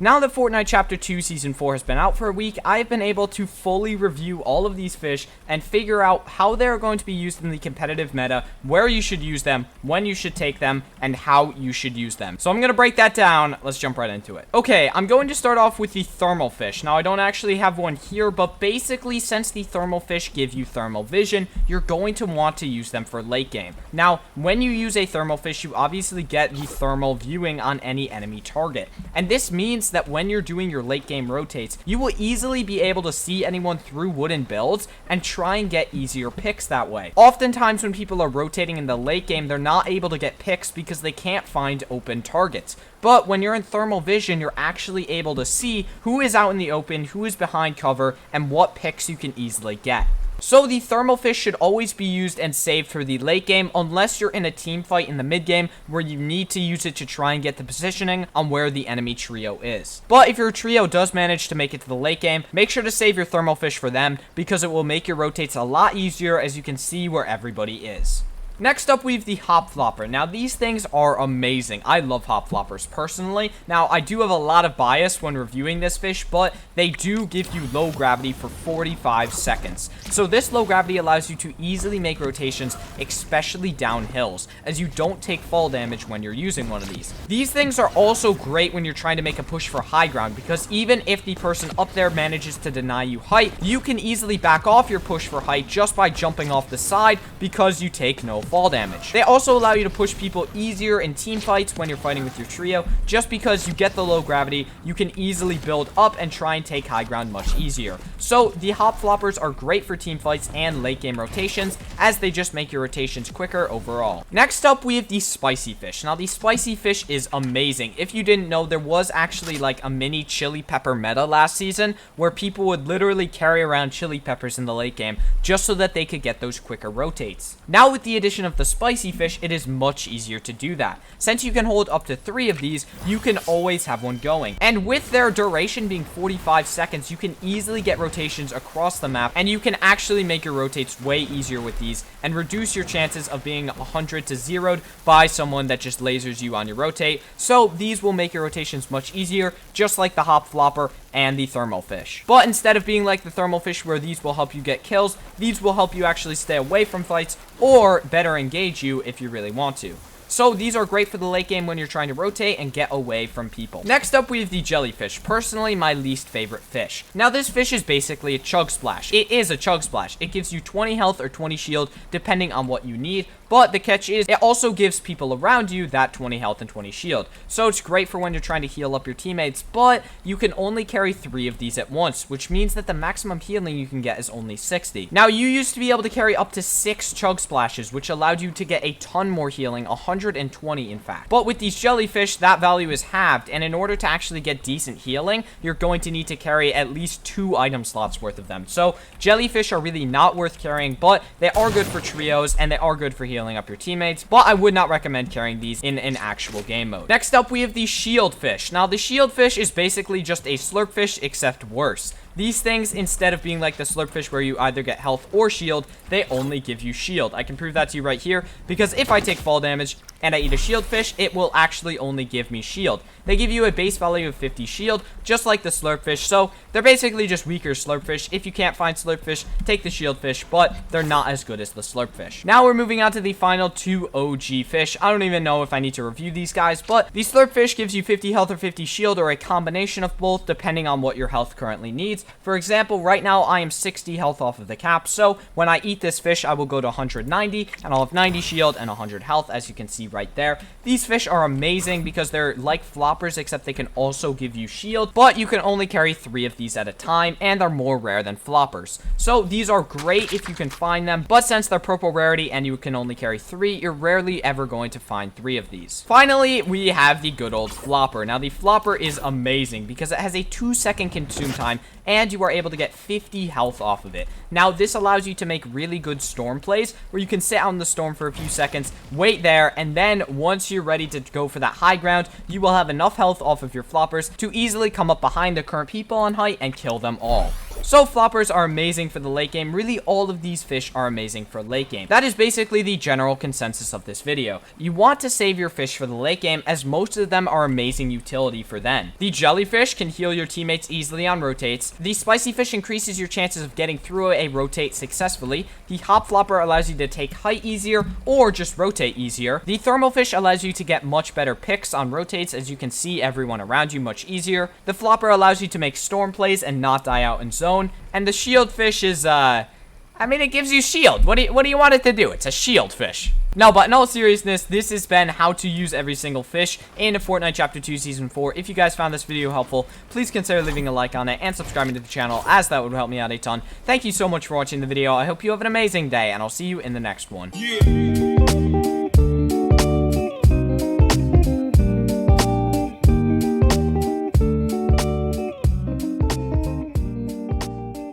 Now that Fortnite Chapter 2 Season 4 has been out for a week, I've been able to fully review all of these fish and figure out how they're going to be used in the competitive meta, where you should use them, when you should take them, and how you should use them. So I'm going to break that down. Let's jump right into it. Okay, I'm going to start off with the thermal fish. Now, I don't actually have one here, but basically, since the thermal fish give you thermal vision, you're going to want to use them for late game. Now, when you use a thermal fish, you obviously get the thermal viewing on any enemy target. And this means that when you're doing your late game rotates, you will easily be able to see anyone through wooden builds and try and get easier picks that way. Oftentimes when people are rotating in the late game, they're not able to get picks because they can't find open targets. But when you're in thermal vision, you're actually able to see who is out in the open, who is behind cover, and what picks you can easily get. So the thermal fish should always be used and saved for the late game unless you're in a team fight in the mid game where you need to use it to try and get the positioning on where the enemy trio is. But if your trio does manage to make it to the late game, make sure to save your thermal fish for them because it will make your rotates a lot easier as you can see where everybody is. Next up, we have the hop flopper. Now, these things are amazing. I love hop floppers personally. Now, I do have a lot of bias when reviewing this fish, but they do give you low gravity for 45 seconds. So this low gravity allows you to easily make rotations, especially down hills, as you don't take fall damage when you're using one of these. These things are also great when you're trying to make a push for high ground, because even if the person up there manages to deny you height, you can easily back off your push for height just by jumping off the side because you take no fall damage. They also allow you to push people easier in team fights when you're fighting with your trio. Just because you get the low gravity, you can easily build up and try and take high ground much easier. So the hop floppers are great for team fights and late game rotations, as they just make your rotations quicker overall. Next up, we have the spicy fish. Now, the spicy fish is amazing. If you didn't know, there was actually like a mini chili pepper meta last season where people would literally carry around chili peppers in the late game just so that they could get those quicker rotates. Now, with the addition of the spicy fish, it is much easier to do that. Since you can hold up to 3 of these, you can always have one going. And with their duration being 45 seconds, you can easily get rotations across the map, and you can actually make your rotates way easier with these and reduce your chances of being 100 to 0'd by someone that just lasers you on your rotate. So these will make your rotations much easier, just like the hop flopper and the thermal fish. But instead of being like the thermal fish where these will help you get kills, these will help you actually stay away from fights or better engage you if you really want to. So these are great for the late game when you're trying to rotate and get away from people. Next up, we have the jellyfish. Personally, my least favorite fish. Now, this fish is basically a chug splash. It is a chug splash. It gives you 20 health or 20 shield, depending on what you need. But the catch is, it also gives people around you that 20 health and 20 shield. So it's great for when you're trying to heal up your teammates, but you can only carry 3 of these at once, which means that the maximum healing you can get is only 60. Now, you used to be able to carry up to 6 chug splashes, which allowed you to get a ton more healing, 120 in fact. But with these jellyfish, that value is halved, and in order to actually get decent healing, you're going to need to carry at least 2 item slots worth of them. So jellyfish are really not worth carrying, but they are good for trios, and they are good for healing up your teammates, but I would not recommend carrying these in an actual game mode. Next up, we have the shield fish. Now, the shield fish is basically just a slurp fish, except worse. These things, instead of being like the slurp fish where you either get health or shield, they only give you shield. I can prove that to you right here, because if I take fall damage and I eat a shield fish, it will actually only give me shield. They give you a base value of 50 shield, just like the slurp fish, so they're basically just weaker slurp fish. If you can't find slurp fish, take the shield fish, but they're not as good as the slurp fish. Now we're moving on to the final 2 OG fish. I don't even know if I need to review these guys, but the slurp fish gives you 50 health or 50 shield, or a combination of both, depending on what your health currently needs. For example, right now I am 60 health off of the cap, so when I eat this fish, I will go to 190, and I'll have 90 shield and 100 health, as you can see right there. These fish are amazing because they're like floppers, except they can also give you shield, but you can only carry 3 of these at a time, and are more rare than floppers. So these are great if you can find them, but since they're purple rarity and you can only carry 3, you're rarely ever going to find 3 of these. Finally, we have the good old flopper. Now, the flopper is amazing because it has a 2-second consume time, and you are able to get 50 health off of it. Now, this allows you to make really good storm plays where you can sit out in the storm for a few seconds, wait there, and then once you're ready to go for that high ground, you will have enough health off of your floppers to easily come up behind the current people on height and kill them all. So floppers are amazing for the late game. Really, all of these fish are amazing for late game. That is basically the general consensus of this video. You want to save your fish for the late game, as most of them are amazing utility for then. The jellyfish can heal your teammates easily on rotates. The spicy fish increases your chances of getting through a rotate successfully. The hop flopper allows you to take height easier or just rotate easier. The thermal fish allows you to get much better picks on rotates, as you can see everyone around you much easier. The flopper allows you to make storm plays and not die out in zone. And the shield fish is, I mean, it gives you shield. What do you want it to do? It's a shield fish. No, but in all seriousness, this has been how to use every single fish in Fortnite Chapter 2 Season 4. If you guys found this video helpful, please consider leaving a like on it and subscribing to the channel, as that would help me out a ton. Thank you so much for watching the video. I hope you have an amazing day, and I'll see you in the next one. Yeah.